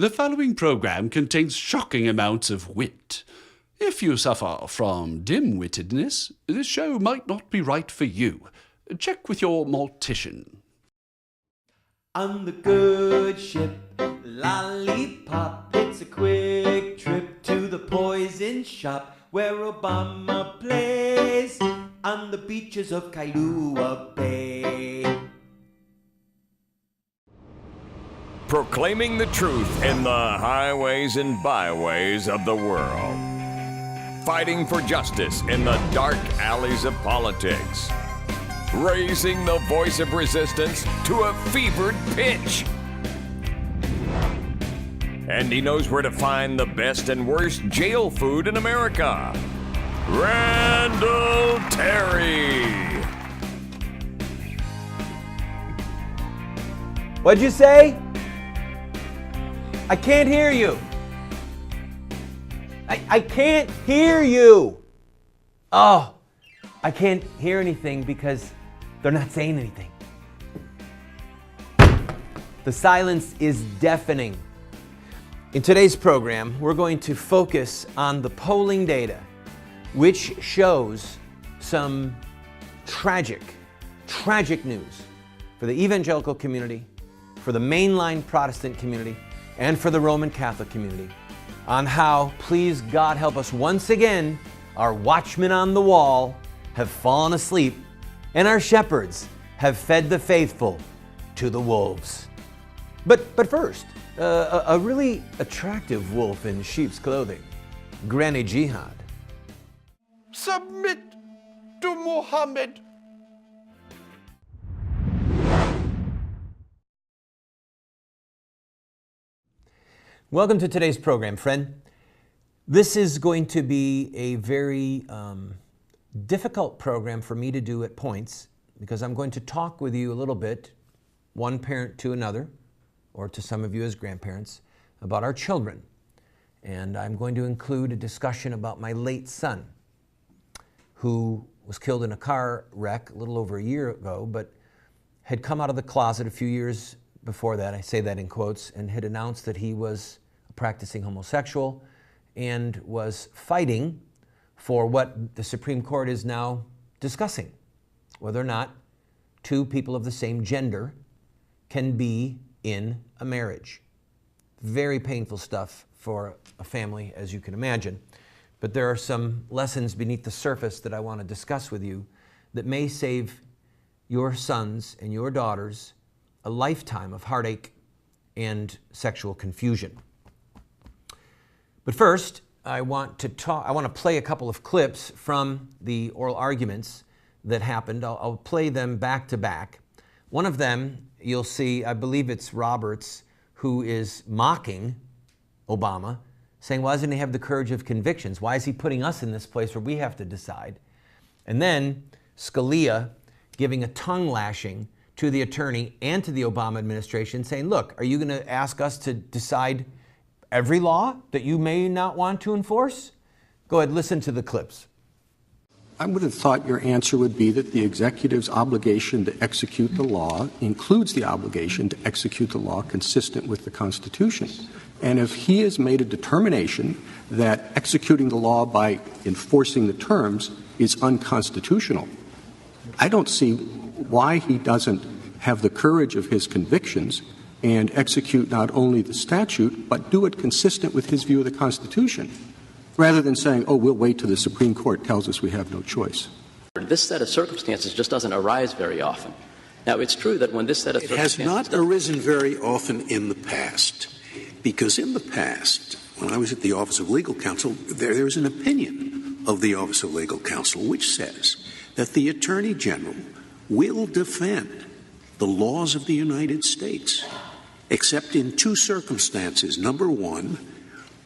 The following program contains shocking amounts of wit. If you suffer from dim-wittedness, this show might not be right for you. Check with your mortician. On the good ship, Lollipop, it's a quick trip to the poison shop where Obama plays on the beaches of Kailua Bay. Proclaiming the truth in the highways and byways of the world. Fighting for justice in the dark alleys of politics. Raising the voice of resistance to a fevered pitch. And he knows where to find the best and worst jail food in America. Randall Terry. What'd you say? I can't hear you. I can't hear you. Oh, I can't hear anything because they're not saying anything. The silence is deafening. In today's program, we're going to focus on the polling data, which shows some tragic news for the evangelical community, for the mainline Protestant community, and for the Roman Catholic community, on how, please God help us once again, our watchmen on the wall have fallen asleep and our shepherds have fed the faithful to the wolves. But first, a really attractive wolf in sheep's clothing, Granny Jihad. Submit to Muhammad. Welcome to today's program, friend. This is going to be a very difficult program for me to do at points because I'm going to talk with you a little bit, one parent to another, or to some of you as grandparents, about our children. And I'm going to include a discussion about my late son, who was killed in a car wreck a little over a year ago, but had come out of the closet a few years before that, I say that in quotes, and had announced that he was a practicing homosexual and was fighting for what the Supreme Court is now discussing, whether or not two people of the same gender can be in a marriage. Very painful stuff for a family, as you can imagine. But there are some lessons beneath the surface that I want to discuss with you that may save your sons and your daughters a lifetime of heartache and sexual confusion. But first, I want to play a couple of clips from the oral arguments that happened. I'll play them back to back. One of them, you'll see, I believe it's Roberts, who is mocking Obama, saying, why doesn't he have the courage of convictions? Why is he putting us in this place where we have to decide? And then Scalia giving a tongue lashing to the attorney and to the Obama administration, saying, look, are you going to ask us to decide every law that you may not want to enforce? Go ahead, listen to the clips. I would have thought your answer would be that the executive's obligation to execute the law includes the obligation to execute the law consistent with the Constitution. And if he has made a determination that executing the law by enforcing the terms is unconstitutional, I don't see why he doesn't have the courage of his convictions and execute not only the statute, but do it consistent with his view of the Constitution, rather than saying, oh, we'll wait till the Supreme Court tells us we have no choice. This set of circumstances just doesn't arise very often. Now, it's true that when this set of circumstances... It has not arisen very often in the past, because in the past, when I was at the Office of Legal Counsel, there's an opinion of the Office of Legal Counsel which says that the Attorney General will defend the laws of the United States, except in two circumstances. Number one,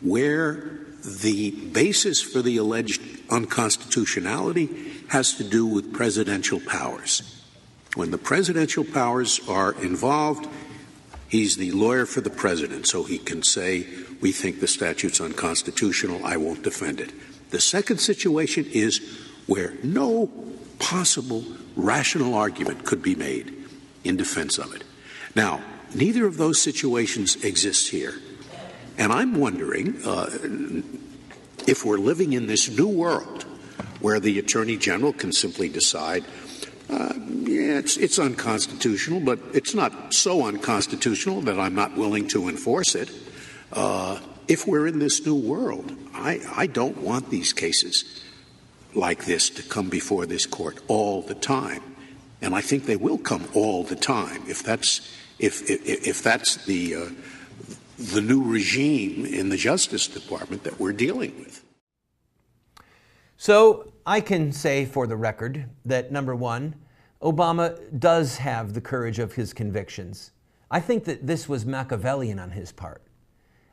where the basis for the alleged unconstitutionality has to do with presidential powers. When the presidential powers are involved, he's the lawyer for the president, so he can say, we think the statute's unconstitutional, I won't defend it. The second situation is where no possible rational argument could be made in defense of it. Now, neither of those situations exists here. And I'm wondering if we're living in this new world where the Attorney General can simply decide, yeah, it's unconstitutional, but it's not so unconstitutional that I'm not willing to enforce it. If we're in this new world, I don't want these cases like this to come before this court all the time. And I think they will come all the time if that's the new regime in the Justice Department that we're dealing with. So I can say for the record that, number one, Obama does have the courage of his convictions. I think that this was Machiavellian on his part.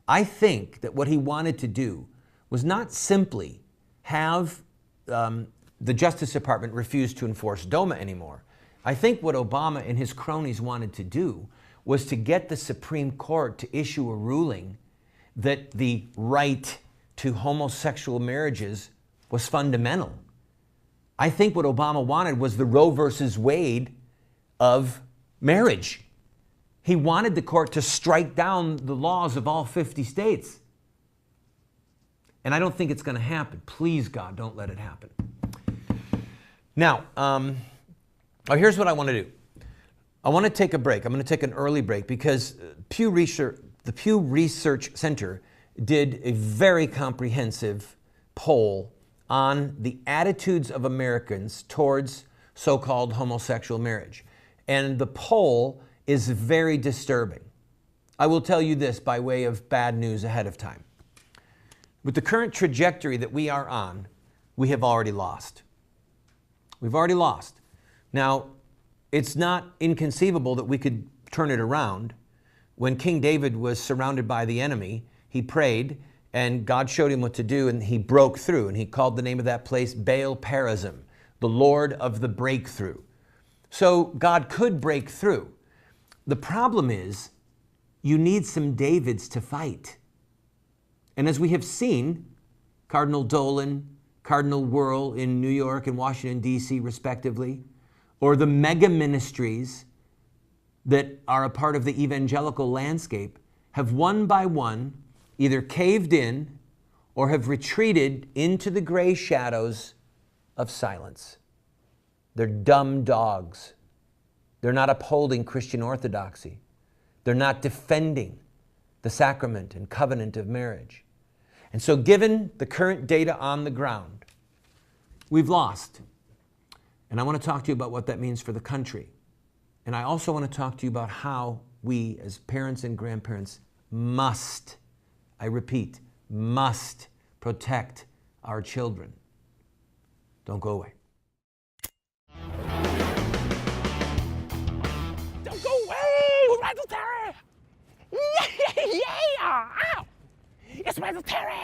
I think that what he wanted to do was not simply have the Justice Department refuse to enforce DOMA anymore. I think what Obama and his cronies wanted to do was to get the Supreme Court to issue a ruling that the right to homosexual marriages was fundamental. I think what Obama wanted was the Roe versus Wade of marriage. He wanted the court to strike down the laws of all 50 states. And I don't think it's going to happen. Please, God, don't let it happen. Now, here's what I want to do. I want to take a break. I'm going to take an early break because the Pew Research Center did a very comprehensive poll on the attitudes of Americans towards so-called homosexual marriage. And the poll is very disturbing. I will tell you this by way of bad news ahead of time. With the current trajectory that we are on, we have already lost. We've already lost. Now, it's not inconceivable that we could turn it around. When King David was surrounded by the enemy, he prayed, and God showed him what to do, and he broke through, and he called the name of that place Baal Perazim, the Lord of the breakthrough. So God could break through. The problem is, you need some Davids to fight. And as we have seen, Cardinal Dolan, Cardinal Wuerl in New York and Washington, D.C., respectively, or the mega ministries that are a part of the evangelical landscape, have one by one either caved in or have retreated into the gray shadows of silence. They're dumb dogs. They're not upholding Christian orthodoxy. They're not defending the sacrament and covenant of marriage. And so given the current data on the ground, we've lost. And I want to talk to you about what that means for the country. And I also want to talk to you about how we as parents and grandparents must, I repeat, must protect our children. Don't go away. Don't go away, Randall Terry! Yeah! Ow! It's Randall Terry!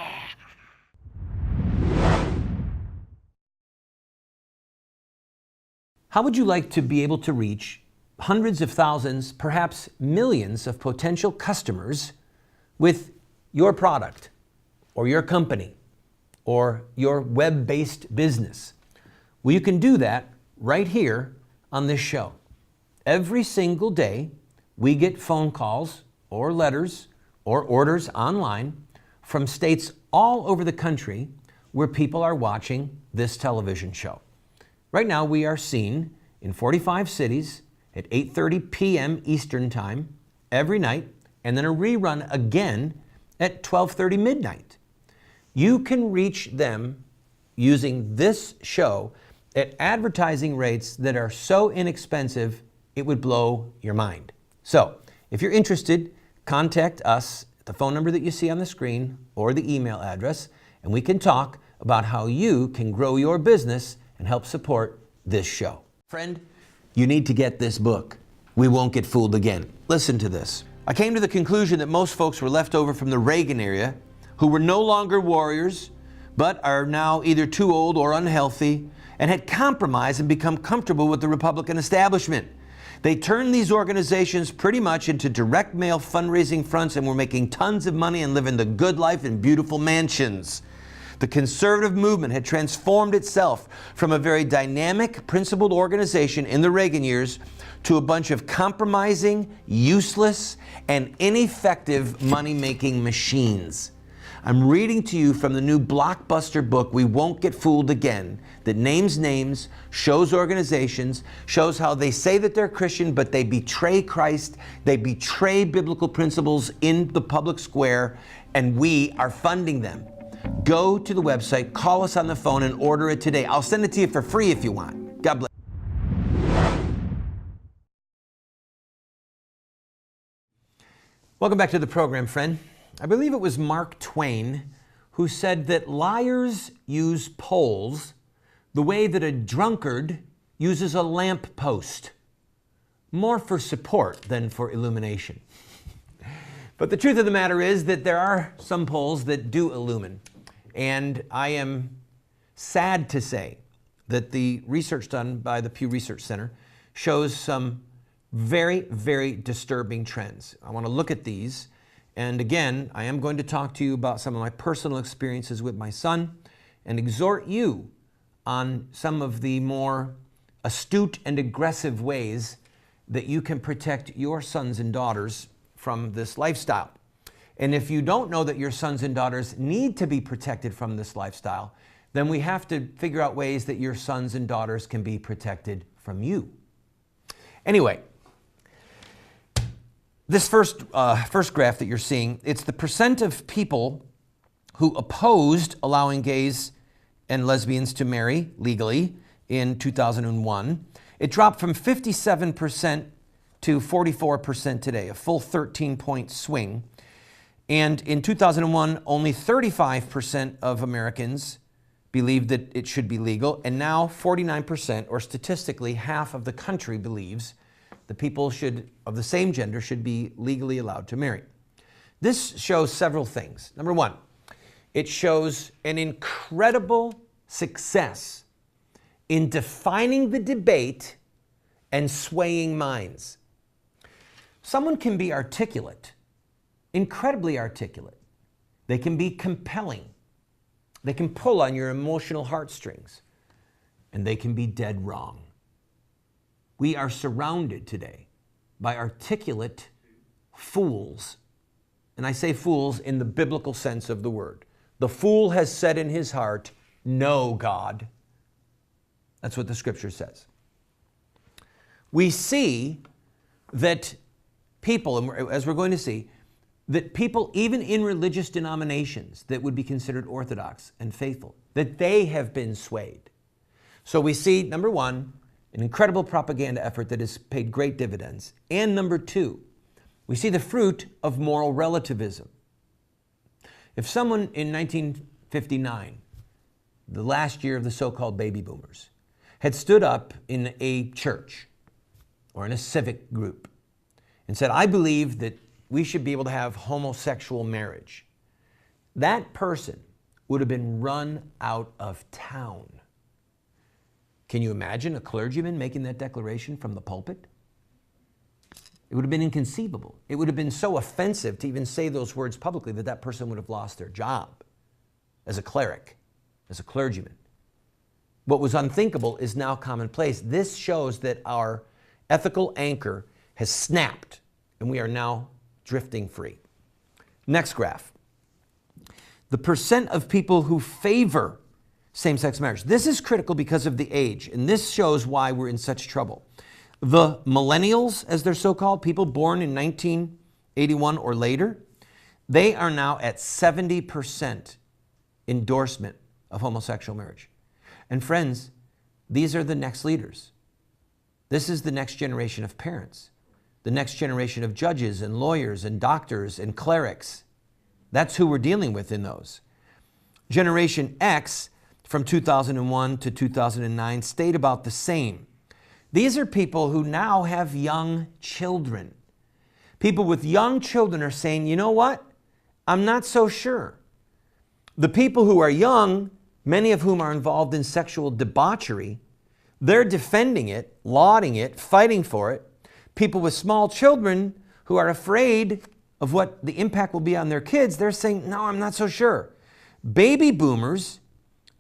How would you like to be able to reach hundreds of thousands, perhaps millions of potential customers with your product or your company or your web-based business? Well, you can do that right here on this show. Every single day, we get phone calls or letters or orders online from states all over the country where people are watching this television show. Right now, we are seen in 45 cities at 8:30 p.m. Eastern Time every night, and then a rerun again at 12:30 midnight. You can reach them using this show at advertising rates that are so inexpensive, it would blow your mind. So, if you're interested, contact us at the phone number that you see on the screen or the email address, and we can talk about how you can grow your business and help support this show. Friend, you need to get this book, We Won't Get Fooled Again. Listen to this. I came to the conclusion that most folks were left over from the Reagan era who were no longer warriors, but are now either too old or unhealthy and had compromised and become comfortable with the Republican establishment. They turned these organizations pretty much into direct mail fundraising fronts and were making tons of money and living the good life in beautiful mansions. The conservative movement had transformed itself from a very dynamic, principled organization in the Reagan years to a bunch of compromising, useless, and ineffective money-making machines. I'm reading to you from the new blockbuster book, We Won't Get Fooled Again, that names names, shows organizations, shows how they say that they're Christian, but they betray Christ, they betray biblical principles in the public square, and we are funding them. Go to the website, call us on the phone, and order it today. I'll send it to you for free if you want. God bless. Welcome back to the program, friend. I believe it was Mark Twain who said that liars use poles the way that a drunkard uses a lamp post, more for support than for illumination. But the truth of the matter is that there are some poles that do illumine. And I am sad to say that the research done by the Pew Research Center shows some very, very disturbing trends. I want to look at these. And again, I am going to talk to you about some of my personal experiences with my son and exhort you on some of the more astute and aggressive ways that you can protect your sons and daughters from this lifestyle. And if you don't know that your sons and daughters need to be protected from this lifestyle, then we have to figure out ways that your sons and daughters can be protected from you. Anyway, this first graph that you're seeing, it's the percent of people who opposed allowing gays and lesbians to marry legally in 2001. It dropped from 57% to 44% today, a full 13-point swing. And in 2001, only 35% of Americans believed that it should be legal, and now 49%, or statistically half of the country, believes that people of the same gender should be legally allowed to marry. This shows several things. Number one, it shows an incredible success in defining the debate and swaying minds. Someone can be articulate, incredibly articulate. They can be compelling. They can pull on your emotional heartstrings, and they can be dead wrong. We are surrounded today by articulate fools. And I say fools in the biblical sense of the word. The fool has said in his heart, "No, God." That's what the scripture says. We see that people, and as we're going to see, that people, even in religious denominations that would be considered orthodox and faithful, that they have been swayed. So we see, number one, an incredible propaganda effort that has paid great dividends. And number two, we see the fruit of moral relativism. If someone in 1959, the last year of the so-called baby boomers, had stood up in a church or in a civic group and said, "I believe that we should be able to have homosexual marriage," that person would have been run out of town. Can you imagine a clergyman making that declaration from the pulpit? It would have been inconceivable. It would have been so offensive to even say those words publicly that that person would have lost their job as a cleric, as a clergyman. What was unthinkable is now commonplace. This shows that our ethical anchor has snapped and we are now drifting free. Next graph. The percent of people who favor same-sex marriage. This is critical because of the age, and this shows why we're in such trouble. The millennials, as they're so-called, people born in 1981 or later, they are now at 70% endorsement of homosexual marriage. And friends, these are the next leaders. This is the next generation of parents, the next generation of judges and lawyers and doctors and clerics. That's who we're dealing with in those. Generation X, from 2001 to 2009, stayed about the same. These are people who now have young children. People with young children are saying, you know what? I'm not so sure. The people who are young, many of whom are involved in sexual debauchery, they're defending it, lauding it, fighting for it. People with small children who are afraid of what the impact will be on their kids, they're saying, no, I'm not so sure. Baby boomers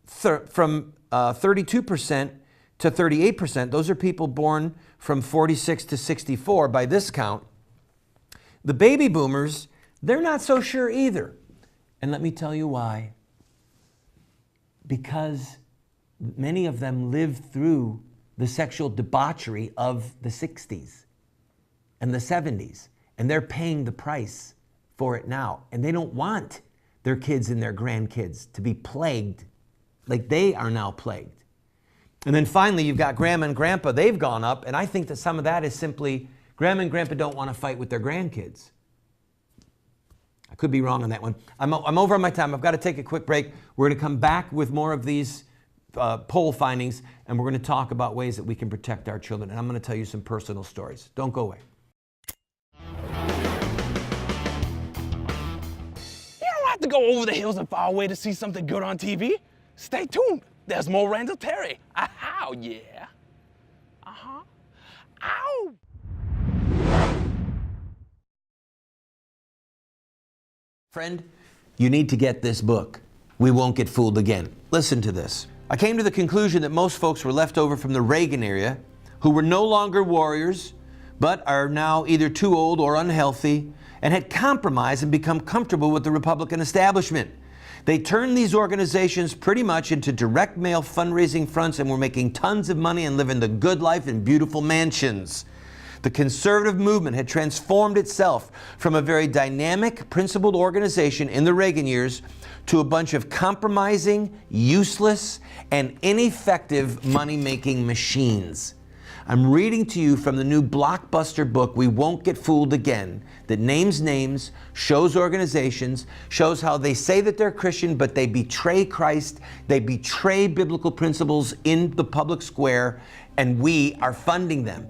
from 32% to 38%, those are people born from 46 to 64 by this count. The baby boomers, they're not so sure either. And let me tell you why. Because many of them lived through the sexual debauchery of the 60s and the 70s, and they're paying the price for it now. And they don't want their kids and their grandkids to be plagued like they are now plagued. And then finally, you've got grandma and grandpa. They've gone up, and I think that some of that is simply grandma and grandpa don't want to fight with their grandkids. I could be wrong on that one. I'm over on my time. I've got to take a quick break. We're going to come back with more of these poll findings, and we're going to talk about ways that we can protect our children. And I'm going to tell you some personal stories. Don't go away. You don't have to go over the hills and far away to see something good on TV. Stay tuned. There's more Randall Terry. Ow, yeah. Uh-huh. Ow! Friend, you need to get this book. We Won't Get Fooled Again. Listen to this. I came to the conclusion that most folks were left over from the Reagan era who were no longer warriors, but are now either too old or unhealthy and had compromised and become comfortable with the Republican establishment. They turned these organizations pretty much into direct mail fundraising fronts and were making tons of money and living the good life in beautiful mansions. The conservative movement had transformed itself from a very dynamic, principled organization in the Reagan years to a bunch of compromising, useless, and ineffective money-making machines. I'm reading to you from the new blockbuster book, We Won't Get Fooled Again, that names names, shows organizations, shows how they say that they're Christian, but they betray Christ, they betray biblical principles in the public square, and we are funding them.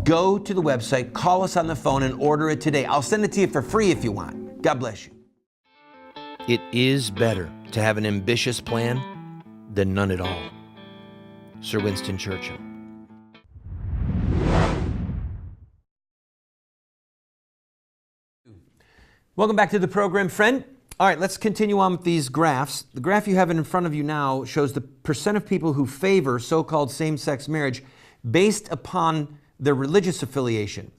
Go to the website, call us on the phone, and order it today. I'll send it to you for free if you want. God bless you. It is better to have an ambitious plan than none at all. Sir Winston Churchill. Welcome back to the program, friend. All right, let's continue on with these graphs. The graph you have in front of you now shows the percent of people who favor so-called same-sex marriage based upon their religious affiliation.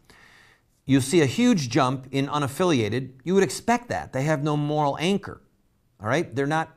You'll see a huge jump in unaffiliated. You would expect that. They have no moral anchor. All right? They're not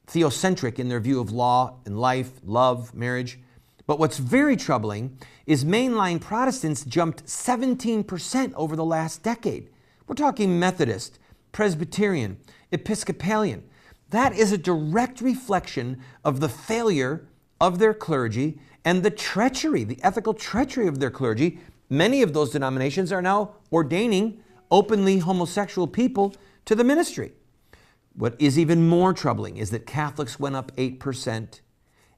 theocentric in their view of law and life, love, marriage. But what's very troubling is mainline Protestants jumped 17% over the last decade. We're talking Methodist, Presbyterian, Episcopalian. That is a direct reflection of the failure of their clergy and the treachery, the ethical treachery of their clergy. Many of those denominations are now ordaining openly homosexual people to the ministry. What is even more troubling is that Catholics went up 8%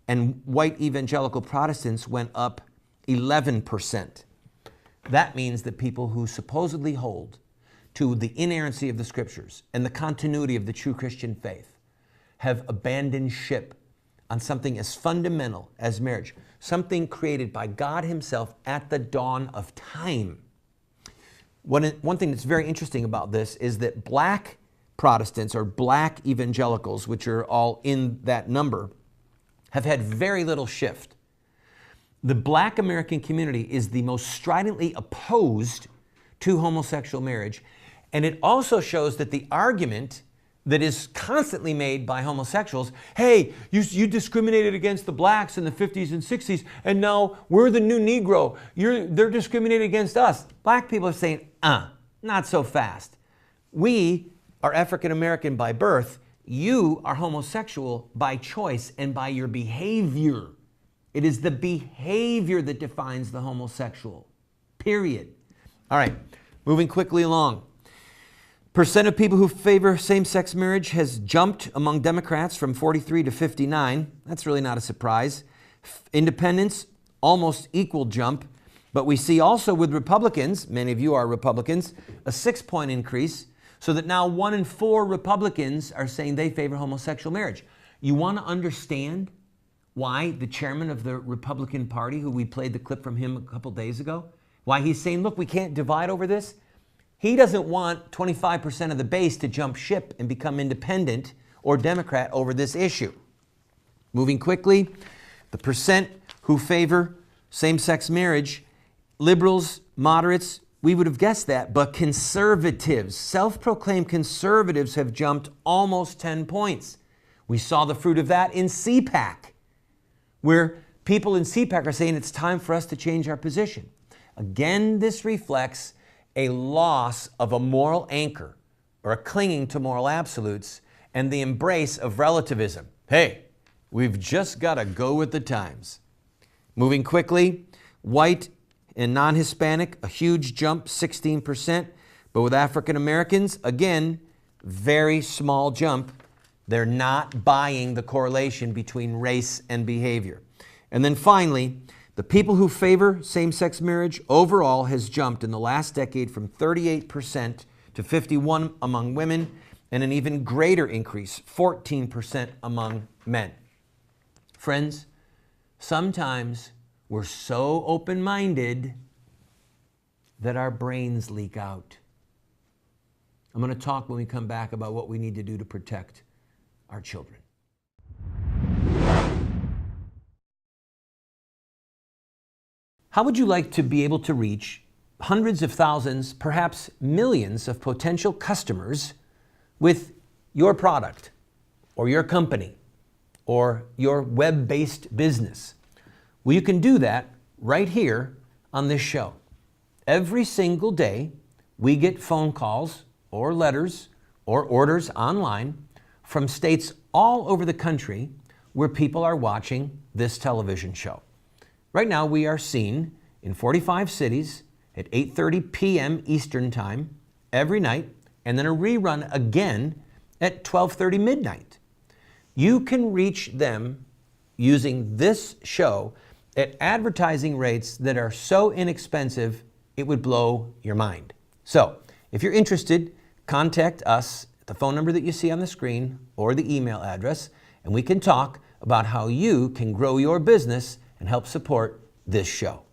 and white evangelical Protestants went up 11%. That means that people who supposedly hold to the inerrancy of the Scriptures and the continuity of the true Christian faith have abandoned ship on something as fundamental as marriage, something created by God Himself at the dawn of time. One thing that's very interesting about this is that black Protestants or black evangelicals, which are all in that number, have had very little shift. The black American community is the most stridently opposed to homosexual marriage. And it also shows that the argument that is constantly made by homosexuals, hey, you discriminated against the blacks in the 50s and 60s, and now we're the new Negro. They're discriminating against us. Black people are saying, not so fast. We are African American by birth. You are homosexual by choice and by your behavior. It is the behavior that defines the homosexual, period. All right, moving quickly along. Percent of people who favor same-sex marriage has jumped among Democrats from 43 to 59. That's really not a surprise. Independents, almost equal jump. But we see also with Republicans, many of you are Republicans, a 6-point increase, so that now 1 in 4 Republicans are saying they favor homosexual marriage. You want to understand why the chairman of the Republican Party, who we played the clip from him a couple days ago, why he's saying, look, we can't divide over this? He doesn't want 25% of the base to jump ship and become independent or Democrat over this issue. Moving quickly, the percent who favor same-sex marriage, liberals, moderates, we would have guessed that, but conservatives, self-proclaimed conservatives, have jumped almost 10 points. We saw the fruit of that in CPAC, where people in CPAC are saying it's time for us to change our position. Again, this reflects a loss of a moral anchor or a clinging to moral absolutes and the embrace of relativism. Hey, we've just got to go with the times. Moving quickly, white and non-Hispanic, a huge jump, 16%. But with African Americans, again, very small jump. They're not buying the correlation between race and behavior. And then finally, the people who favor same-sex marriage overall has jumped in the last decade from 38% to 51% among women, and an even greater increase, 14% among men. Friends, sometimes we're so open-minded that our brains leak out. I'm going to talk when we come back about what we need to do to protect our children. How would you like to be able to reach hundreds of thousands, perhaps millions of potential customers with your product or your company or your web-based business? Well, you can do that right here on this show. Every single day, we get phone calls or letters or orders online from states all over the country where people are watching this television show. Right now, we are seen in 45 cities at 8:30 p.m. Eastern Time every night, and then a rerun again at 12:30 midnight. You can reach them using this show at advertising rates that are so inexpensive, it would blow your mind. So, if you're interested, contact us at the phone number that you see on the screen or the email address, and we can talk about how you can grow your business and help support this show.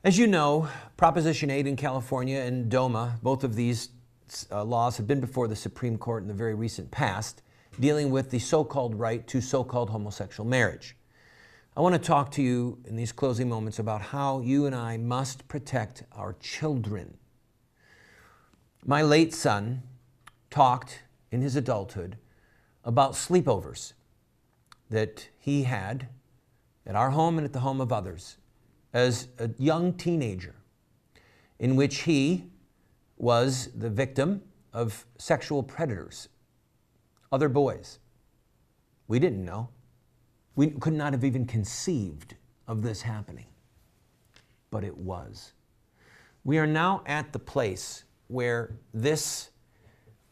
As you know, Proposition 8 in California and DOMA, both of these laws have been before the Supreme Court in the very recent past, dealing with the so-called right to so-called homosexual marriage. I want to talk to you in these closing moments about how you and I must protect our children. My late son talked in his adulthood about sleepovers that he had at our home and at the home of others as a young teenager, in which he was the victim of sexual predators, other boys. We didn't know. We could not have even conceived of this happening, but it was. We are now at the place where this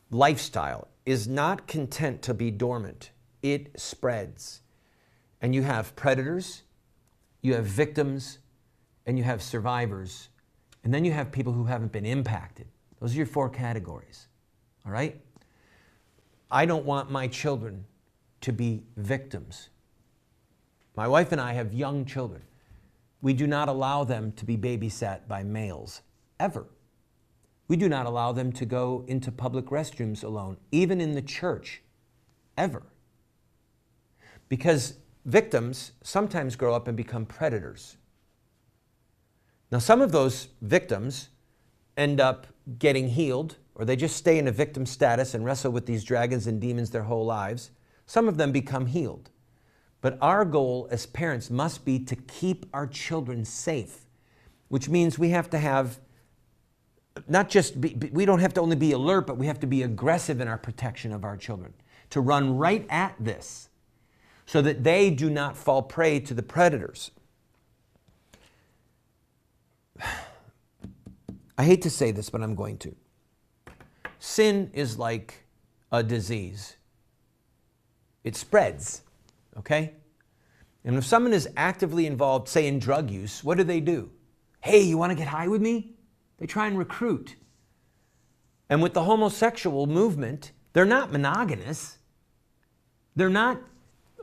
lifestyle is not content to be dormant. It spreads. And you have predators, you have victims, and you have survivors. And then you have people who haven't been impacted. Those are your four categories. All right? I don't want my children to be victims. My wife and I have young children. We do not allow them to be babysat by males, ever. We do not allow them to go into public restrooms alone, even in the church, ever. Because victims sometimes grow up and become predators. Now, some of those victims end up getting healed, or they just stay in a victim status and wrestle with these dragons and demons their whole lives. Some of them become healed. But our goal as parents must be to keep our children safe, which means we have to have not just we don't have to only be alert, but we have to be aggressive in our protection of our children, to run right at this so that they do not fall prey to the predators. I hate to say this, but I'm going to. Sin is like a disease. It spreads, okay? And if someone is actively involved, say in drug use, what do? Hey, you want to get high with me? They try and recruit. And with the homosexual movement, they're not monogamous. They're not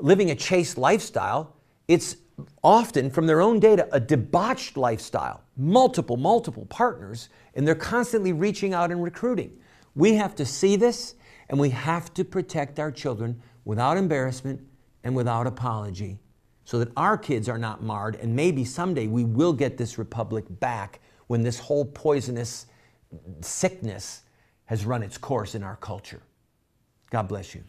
living a chaste lifestyle. It's often, from their own data, a debauched lifestyle. multiple partners, and they're constantly reaching out and recruiting. We have to see this, and we have to protect our children without embarrassment and without apology, so that our kids are not marred, and maybe someday we will get this republic back when this whole poisonous sickness has run its course in our culture. God bless you.